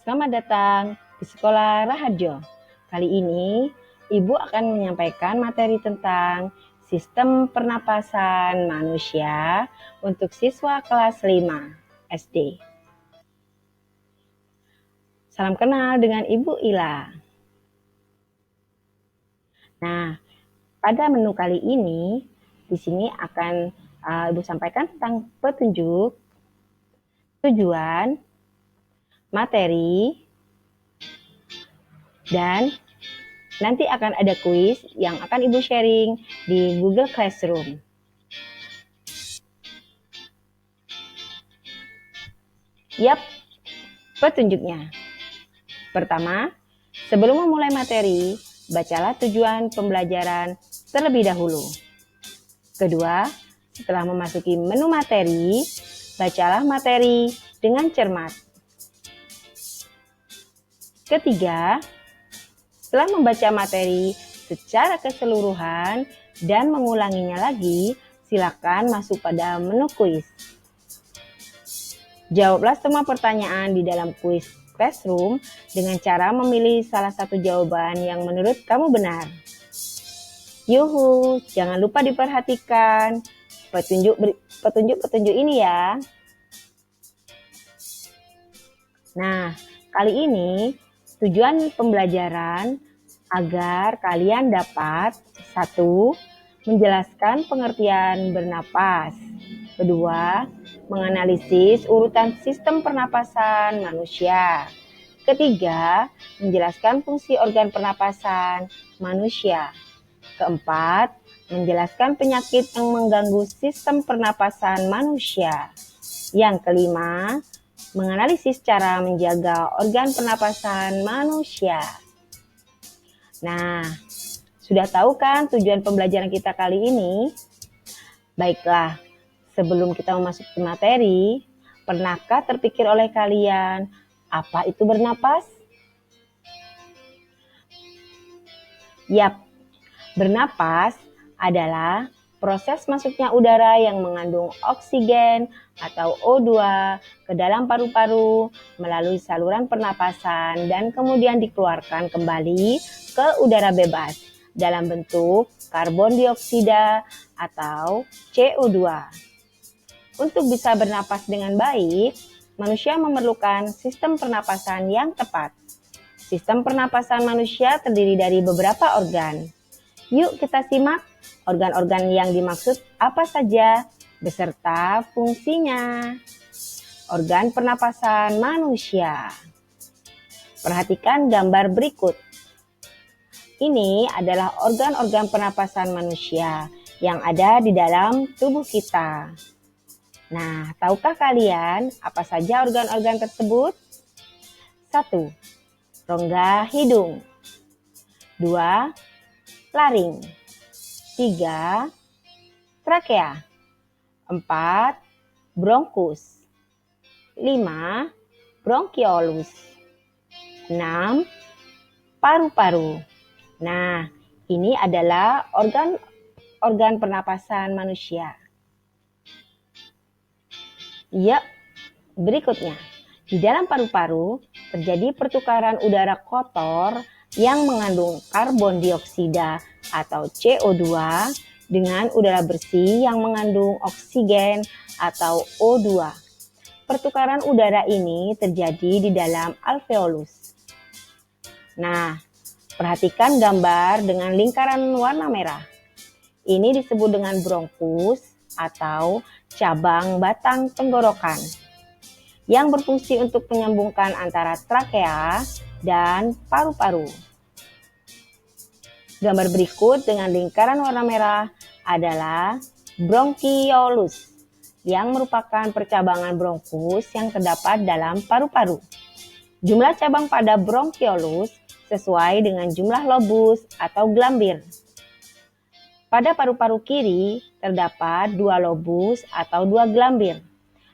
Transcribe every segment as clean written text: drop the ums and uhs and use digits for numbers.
Selamat datang di Sekolah Raharjo. Kali ini, Ibu akan menyampaikan materi tentang sistem pernapasan manusia untuk siswa kelas 5 SD. Salam kenal dengan Ibu Ila. Nah, pada menu kali ini, di sini akan Ibu sampaikan tentang petunjuk, tujuan, materi, dan nanti akan ada kuis yang akan Ibu sharing di Google Classroom. Yap, petunjuknya. Pertama, sebelum memulai materi, bacalah tujuan pembelajaran terlebih dahulu. Kedua, setelah memasuki menu materi, bacalah materi dengan cermat. Ketiga, setelah membaca materi secara keseluruhan dan mengulanginya lagi, silakan masuk pada menu kuis. Jawablah semua pertanyaan di dalam kuis Classroom dengan cara memilih salah satu jawaban yang menurut kamu benar. Yuhu, jangan lupa diperhatikan petunjuk ini ya. Nah, kali ini tujuan pembelajaran agar kalian dapat 1. Menjelaskan pengertian bernapas. Kedua, menganalisis urutan sistem pernapasan manusia. Ketiga, menjelaskan fungsi organ pernapasan manusia. Keempat, menjelaskan penyakit yang mengganggu sistem pernapasan manusia. Yang kelima, menganalisis cara menjaga organ pernapasan manusia. Nah, sudah tahu kan tujuan pembelajaran kita kali ini? Baiklah, sebelum kita memasuki materi, pernahkah terpikir oleh kalian apa itu bernapas? Yap, bernapas adalah proses masuknya udara yang mengandung oksigen atau O2 ke dalam paru-paru melalui saluran pernapasan dan kemudian dikeluarkan kembali ke udara bebas dalam bentuk karbon dioksida atau CO2. Untuk bisa bernapas dengan baik, manusia memerlukan sistem pernapasan yang tepat. Sistem pernapasan manusia terdiri dari beberapa organ. Yuk kita simak organ-organ yang dimaksud apa saja beserta fungsinya. Organ pernapasan manusia. Perhatikan gambar berikut. Ini adalah organ-organ pernapasan manusia yang ada di dalam tubuh kita. Nah, tahukah kalian apa saja organ-organ tersebut? 1. Rongga hidung. 2. Laring. 3. Trakea. 4. Bronkus. 5. Bronkiolus. 6. Paru-paru. Nah, ini adalah organ pernapasan manusia. Yap, berikutnya. Di dalam paru-paru terjadi pertukaran udara kotor yang mengandung karbon dioksida atau CO2 dengan udara bersih yang mengandung oksigen atau O2. Pertukaran udara ini terjadi di dalam alveolus. Nah, perhatikan gambar dengan lingkaran warna merah. Ini disebut dengan bronkus atau cabang batang tenggorokan yang berfungsi untuk menyambungkan antara trakea dan paru-paru. Gambar berikut dengan lingkaran warna merah adalah bronkiolus yang merupakan percabangan bronkus yang terdapat dalam paru-paru. Jumlah cabang pada bronkiolus sesuai dengan jumlah lobus atau glambir. Pada paru-paru kiri terdapat 2 lobus atau 2 glambir.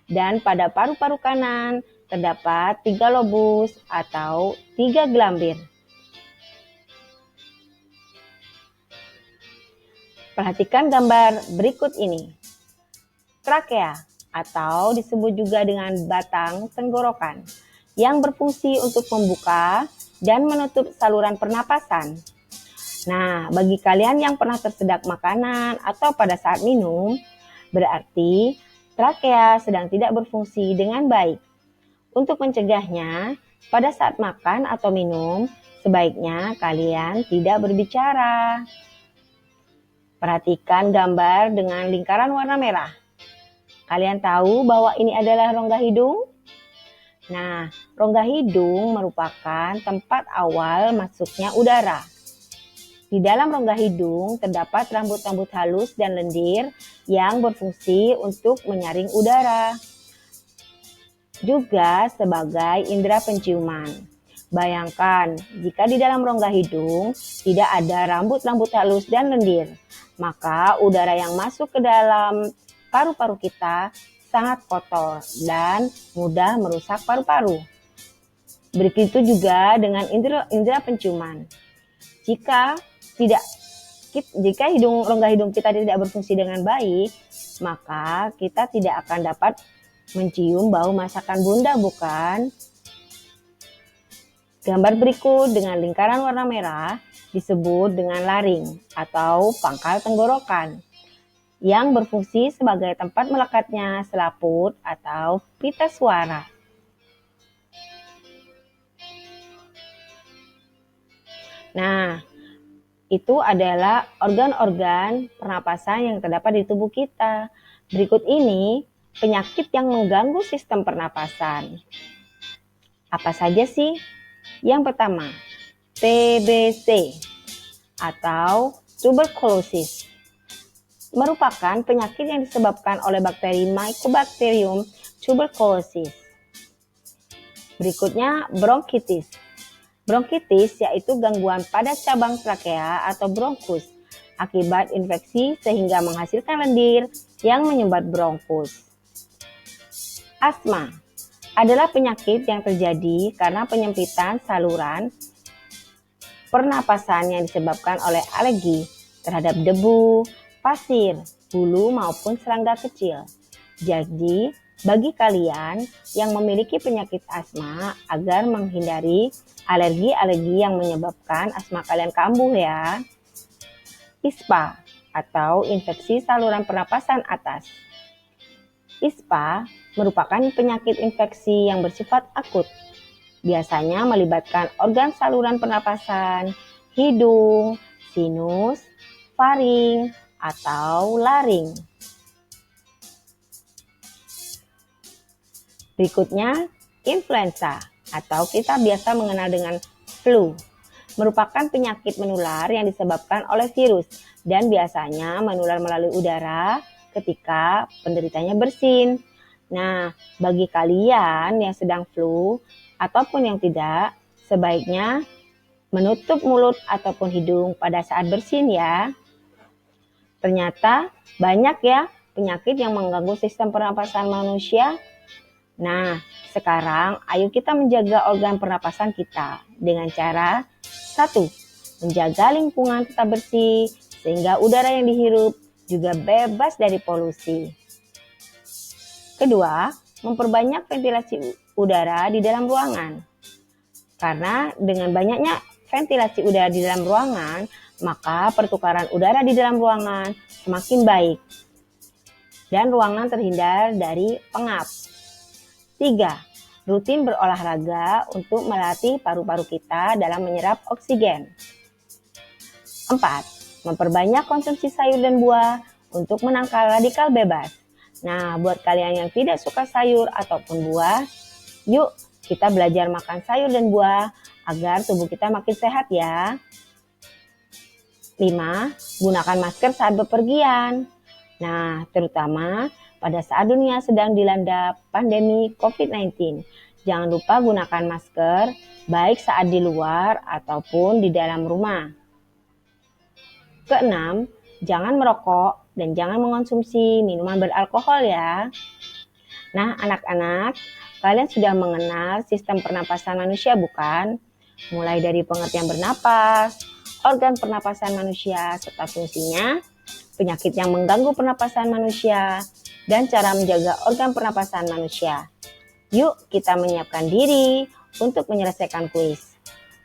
Dan pada paru-paru kanan terdapat 3 lobus atau 3 glambir. Perhatikan gambar berikut ini. Trakea atau disebut juga dengan batang tenggorokan yang berfungsi untuk membuka dan menutup saluran pernapasan. Nah, bagi kalian yang pernah tersedak makanan atau pada saat minum, berarti trakea sedang tidak berfungsi dengan baik. Untuk mencegahnya, pada saat makan atau minum, sebaiknya kalian tidak berbicara. Perhatikan gambar dengan lingkaran warna merah. Kalian tahu bahwa ini adalah rongga hidung? Nah, rongga hidung merupakan tempat awal masuknya udara. Di dalam rongga hidung terdapat rambut-rambut halus dan lendir yang berfungsi untuk menyaring udara. Juga sebagai indera penciuman. Bayangkan jika di dalam rongga hidung tidak ada rambut-rambut halus dan lendir, maka udara yang masuk ke dalam paru-paru kita sangat kotor dan mudah merusak paru-paru. Begitu juga dengan indera penciuman. Jika rongga hidung kita tidak berfungsi dengan baik, maka kita tidak akan dapat mencium bau masakan bunda, bukan? Gambar berikut dengan lingkaran warna merah disebut dengan laring atau pangkal tenggorokan yang berfungsi sebagai tempat melekatnya selaput atau pita suara. Nah, itu adalah organ-organ pernapasan yang terdapat di tubuh kita. Berikut ini penyakit yang mengganggu sistem pernapasan. Apa saja sih? Yang pertama, TBC atau tuberkulosis. Merupakan penyakit yang disebabkan oleh bakteri Mycobacterium tuberculosis. Berikutnya, bronkitis. Bronkitis yaitu gangguan pada cabang trakea atau bronkus akibat infeksi sehingga menghasilkan lendir yang menyumbat bronkus. Asma adalah penyakit yang terjadi karena penyempitan saluran pernapasan yang disebabkan oleh alergi terhadap debu, pasir, bulu maupun serangga kecil. Jadi, bagi kalian yang memiliki penyakit asma, agar menghindari alergi-alergi yang menyebabkan asma kalian kambuh ya. ISPA atau infeksi saluran pernapasan atas. ISPA merupakan penyakit infeksi yang bersifat akut. Biasanya melibatkan organ saluran pernapasan, hidung, sinus, faring, atau laring. Berikutnya, influenza atau kita biasa mengenal dengan flu. Merupakan penyakit menular yang disebabkan oleh virus dan biasanya menular melalui udara ketika penderitanya bersin. Nah, bagi kalian yang sedang flu ataupun yang tidak, sebaiknya menutup mulut ataupun hidung pada saat bersin ya. Ternyata banyak ya penyakit yang mengganggu sistem pernapasan manusia. Nah, sekarang ayo kita menjaga organ pernapasan kita dengan cara 1. Menjaga lingkungan tetap bersih sehingga udara yang dihirup juga bebas dari polusi. Kedua, memperbanyak ventilasi udara di dalam ruangan. Karena dengan banyaknya ventilasi udara di dalam ruangan, maka pertukaran udara di dalam ruangan semakin baik dan ruangan terhindar dari pengap. 3. Rutin berolahraga untuk melatih paru-paru kita dalam menyerap oksigen. 4. Memperbanyak konsumsi sayur dan buah untuk menangkal radikal bebas. Nah, buat kalian yang tidak suka sayur ataupun buah, yuk kita belajar makan sayur dan buah agar tubuh kita makin sehat ya. 5. Gunakan masker saat bepergian. Nah, terutama pada saat dunia sedang dilanda pandemi COVID-19. Jangan lupa gunakan masker baik saat di luar ataupun di dalam rumah. Keenam, jangan merokok dan jangan mengonsumsi minuman beralkohol ya. Nah, anak-anak, kalian sudah mengenal sistem pernapasan manusia bukan? Mulai dari pengertian bernapas, organ pernapasan manusia serta fungsinya, penyakit yang mengganggu pernapasan manusia, dan cara menjaga organ pernapasan manusia. Yuk kita menyiapkan diri untuk menyelesaikan kuis.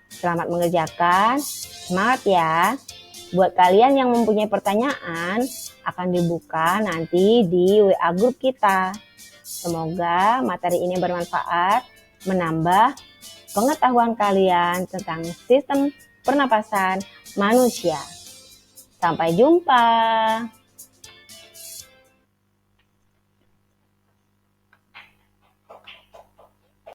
Selamat mengerjakan, semangat ya. Buat kalian yang mempunyai pertanyaan, akan dibuka nanti di WA grup kita. Semoga materi ini bermanfaat, menambah pengetahuan kalian tentang sistem pernapasan manusia. Sampai jumpa.